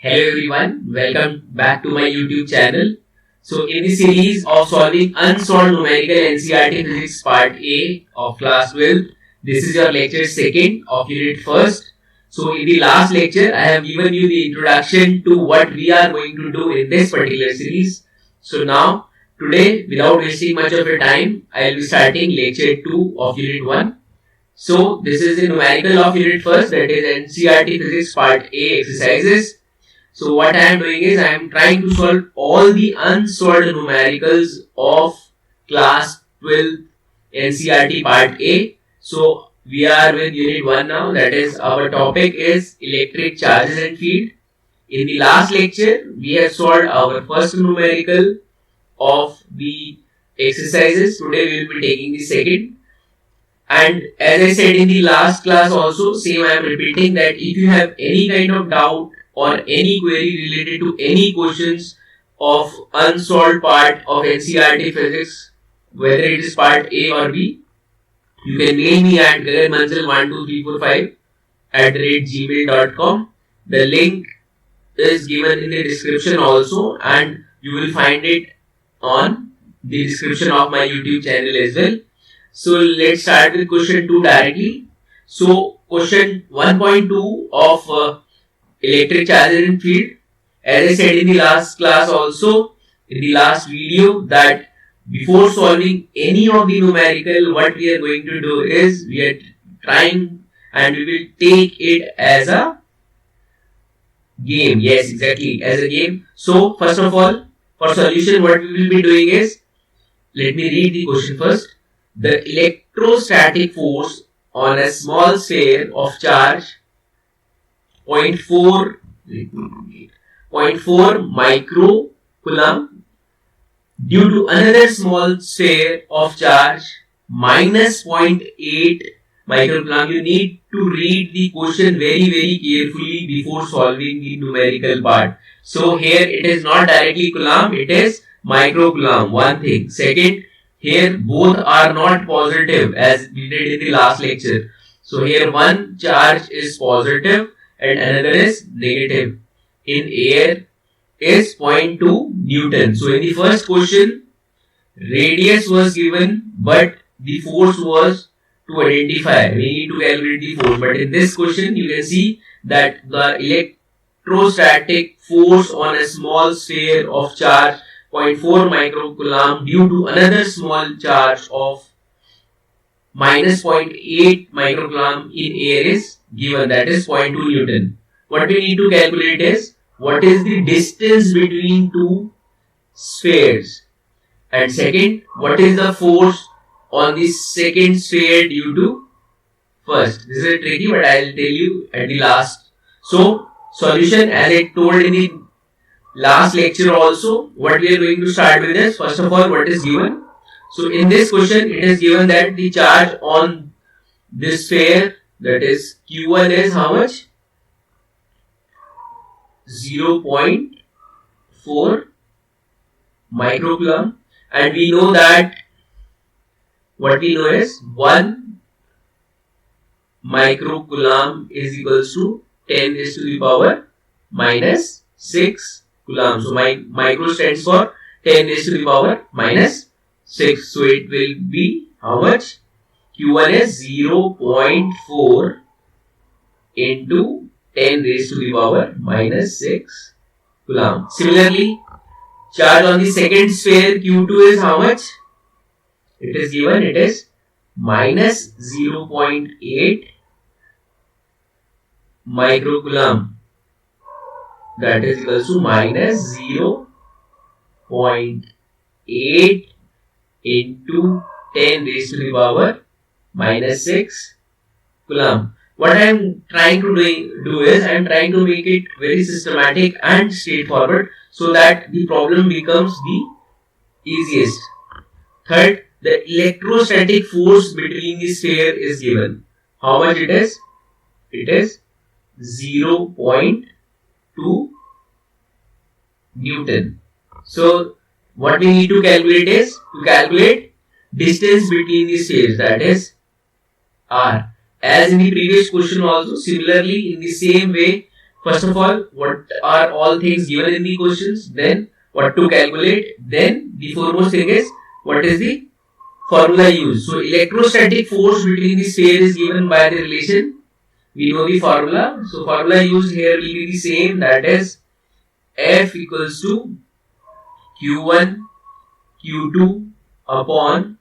Hello everyone, welcome back to my YouTube channel. So in the series of solving unsolved numerical NCERT Physics Part A of class 12, this is your lecture 2nd of unit 1st. So in the last lecture, I have given you the introduction to what we are going to do in this particular series. So now, today, without wasting much of your time, I will be starting lecture 2 of unit 1. So this is the numerical of unit 1st, that is NCERT Physics Part A exercises. So what I am doing is I am trying to solve all the unsolved numericals of class 12 NCERT part A. So we are with unit 1 now, that is our topic is electric charges and field. In the last lecture we have solved our first numerical of the exercises. Today we will be taking the second. And as I said in the last class also, same I am repeating that if you have any kind of doubt or any query related to any questions of unsolved part of NCERT physics, whether it is part A or B, you can mail me at gaganmansal12345 @gmail.com. The link is given in the description also, and you will find it on the description of my YouTube channel as well. So let's start with question 2 directly. So question 1.2 of electric charges and field. As I said in the last class also, in the last video, that before solving any of the numerical, what we are going to do is we are trying and we will take it as a game. Yes, exactly, as a game. So first of all, for solution, what we will be doing is, let me read the question first. The electrostatic force on a small sphere of charge 0.4 microcoulomb due to another small sphere of charge minus 0.8 microcoulomb. You need to read the question very carefully before solving the numerical part. So here it is not directly coulomb, it is microcoulomb. One thing. Second, here both are not positive as we did in the last lecture. So here one charge is positive and another is negative. In air is 0.2 Newton. So in the first question, radius was given, but the force was to identify. We need to calculate the force. But in this question, you can see that the electrostatic force on a small sphere of charge 0.4 microcoulomb due to another small charge of minus 0.8 microcoulomb in air is given, that is 0.2 Newton. What we need to calculate is what is the distance between two spheres, and second, what is the force on the second sphere due to first. This is tricky, but I will tell you at the last. So solution, as I told in the last lecture also, what we are going to start with is, first of all, what is given. So in this question, it is given that the charge on this sphere, that is Q1, is how much? 0.4 microcoulomb, and we know that what we know is 1 microcoulomb is equals to 10 raised to the power minus 6 coulomb. So my micro stands for 10 raised to the power minus 6. So it will be how much? Q1 is 0.4 into 10 raised to the power minus 6 coulomb. Similarly, charge on the second sphere Q2 is how much? It is given, it is minus 0.8 microcoulomb. That is equals to minus 0.8 into 10 raised to the power minus 6 coulomb. What I am trying to do is I am trying to make it very systematic and straightforward so that the problem becomes the easiest. Third, the electrostatic force between the sphere is given. How much it is? It is 0.2 Newton. So what we need to calculate is to calculate distance between the spheres, that is R. As in the previous question also, similarly in the same way First of all, what are all things given in the questions, then what to calculate, then the foremost thing is what is the formula used. So electrostatic force between the sphere is given by the relation. We know the formula. So formula used here will be the same, that is F equals to Q1 Q2 upon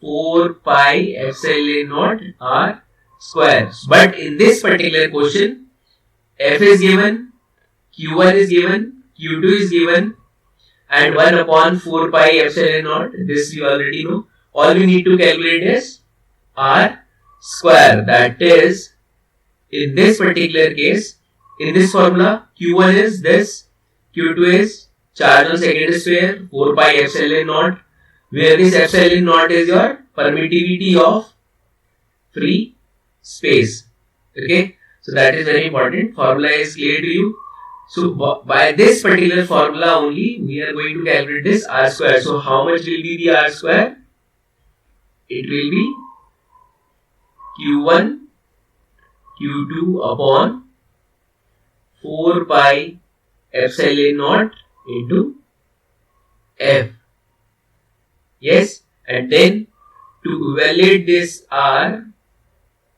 4 pi epsilon naught R square. But in this particular question, F is given, Q1 is given, Q2 is given, and 1 upon 4 pi epsilon naught. This we already know. All we need to calculate is R square. That is, in this particular case, in this formula, Q1 is this, Q2 is charge on second sphere, 4 pi epsilon naught, where this epsilon naught is your permittivity of free space. Okay, so that is very important. Formula is clear to you. So by this particular formula only, we are going to calculate this R square. So how much will be the R square? It will be Q1 Q2 upon 4 pi epsilon naught into F. Yes, and then to evaluate this R,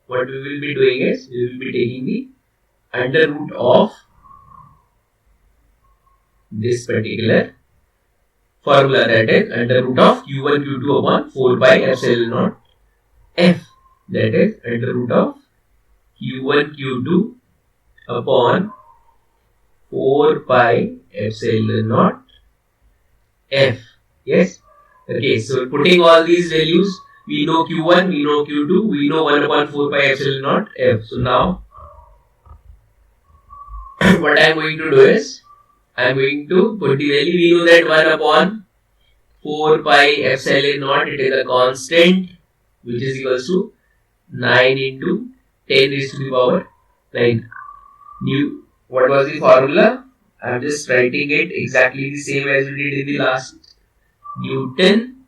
what we will be doing is, we will be taking the under root of this particular formula, that is under root of Q1 Q2 upon 4 pi epsilon naught F, that is under root of Q1 Q2 upon 4 pi epsilon naught F. Yes. Okay, so putting all these values, we know Q1, we know Q2, we know 1 upon 4 pi epsilon naught F. So now what I am going to do is, I am going to put the value. We know that 1 upon 4 pi epsilon naught, it is a constant, which is equals to 9 into 10 raised to the power 9. What was the formula? I am just writing it exactly the same as we did in the last. Newton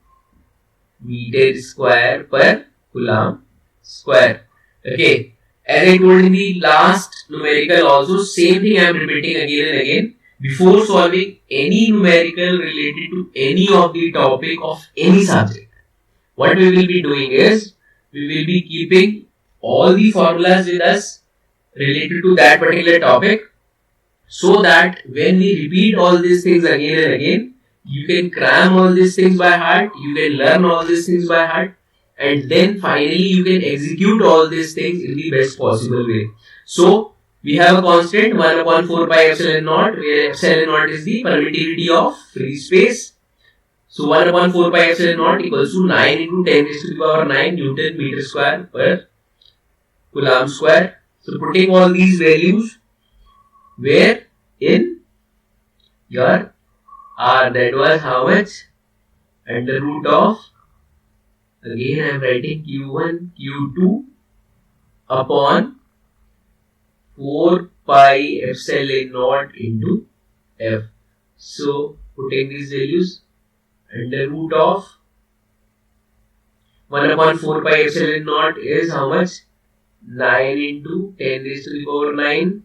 meter square per coulomb square. Okay, as I told in the last numerical also, same thing I am repeating again and again. Before solving any numerical related to any of the topic of any subject, what we will be doing is, we will be keeping all the formulas with us related to that particular topic, so that when we repeat all these things again and again, you can cram all these things by heart, you can learn all these things by heart, and then finally you can execute all these things in the best possible way. So we have a constant 1 upon 4 pi epsilon naught, where epsilon naught is the permittivity of free space. So 1 upon 4 pi epsilon naught equals to 9 into 10 raised to the power 9 Newton meter square per coulomb square. So putting all these values where in your R, that was how much? Under root of, again I am writing Q1 Q2 upon 4 pi epsilon naught into F. So putting these values, under root of 1 upon 4 pi epsilon naught is how much? 9 into 10 raised to the power 9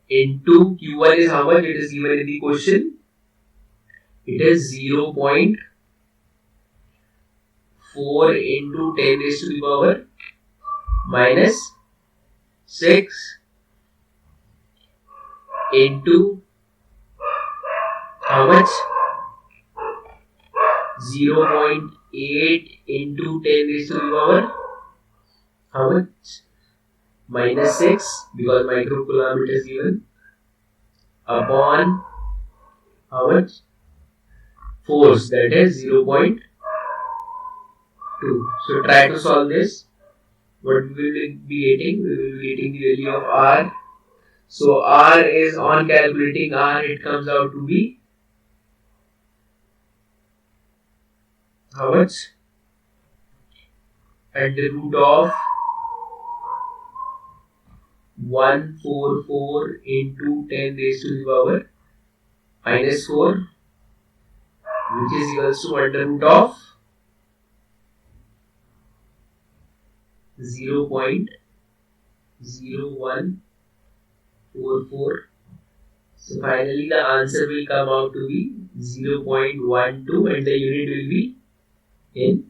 into Q1 is how much? It is given in the question. It is 0.4 into 10 raised to the power minus 6 into how much? 0.8 into 10 raised to the power how much? Minus 6, because microcoulomb it is given, upon how much? Force, that is 0.2. So try to solve this. What we will be getting? We will be getting the value of R. So R is, on calculating R, it comes out to be how much? Under root of 144 into 10 raised to the power minus 4, which is equals to under root of 0.01 0.44. So finally the answer will come out to be 0.12 and the unit will be in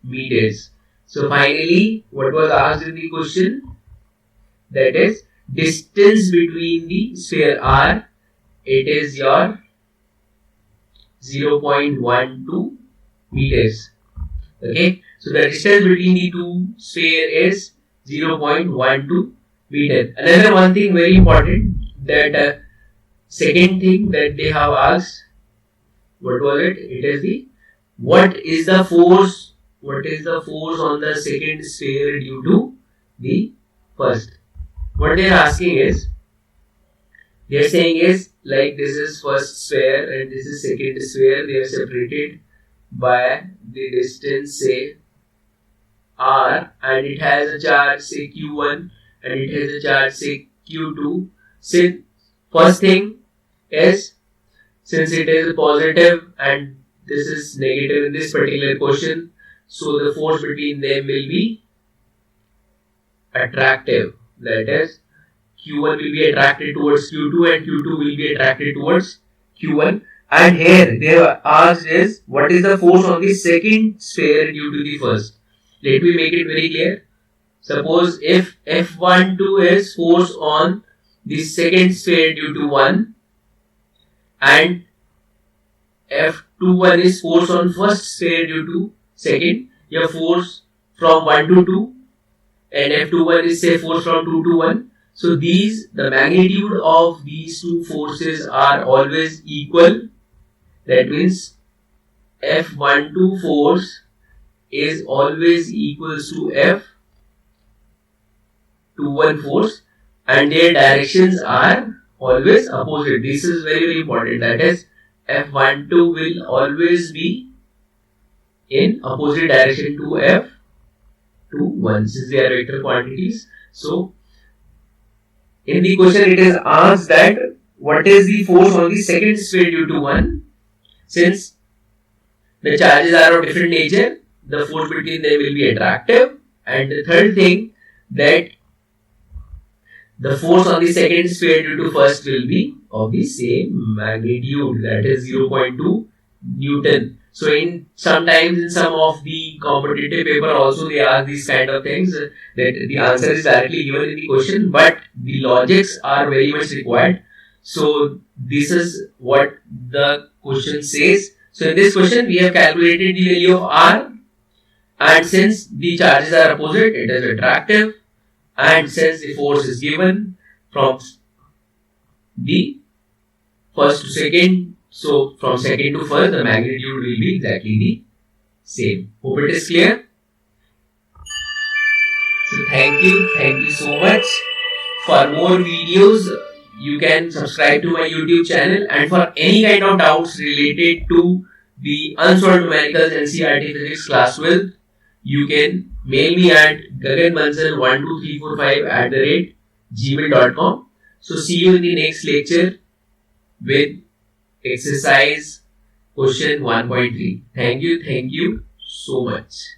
meters. So finally what was asked in the question, that is distance between the sphere R, it is your 0.12 meters. Okay, so the distance between the two sphere is 0.12 meter. Another one thing very important, that second thing that they have asked, what was it? It is the what is the force on the second sphere due to the first. What they are asking is, they are saying is like this is first sphere and this is second sphere, they are separated by the distance say R, and it has a charge say Q1 and it has a charge say Q2. Since first thing is, since it is positive and this is negative in this particular question, so the force between them will be attractive. That is, Q1 will be attracted towards Q2 and Q2 will be attracted towards Q1. And here they have asked is what is the force on the second sphere due to the first. Let me make it very clear. Suppose if F12 is force on the second sphere due to 1 and F21 is force on first sphere due to second, your force from 1 to 2 and F21 is say force from 2 to 1. So the magnitude of these two forces are always equal. That means F12 force is always equals to F21 force and their directions are always opposite. This is very, very important. That is, F12 will always be in opposite direction to F21 since they are vector quantities. So in the question it is asked that what is the force on the second sphere due to 1. Since the charges are of different nature, the force between them will be attractive. And the third thing, that the force on the second sphere due to first will be of the same magnitude, that is 0.2 Newton. So sometimes in some of the competitive paper also they ask these kind of things, that the answer is directly given in the question, but the logics are very much required. So this is what the question says. So in this question we have calculated the value of R, and since the charges are opposite, it is attractive, and since the force is given from the first to second, so from second to first the magnitude will be exactly the same. Hope it is clear. So thank you so much. For more videos you can subscribe to my YouTube channel, and for any kind of doubts related to the unsolved numericals NCERT Physics class 12, you can mail me at gaganbansal12345@gmail.com. So see you in the next lecture with exercise question 1.3. Thank you so much.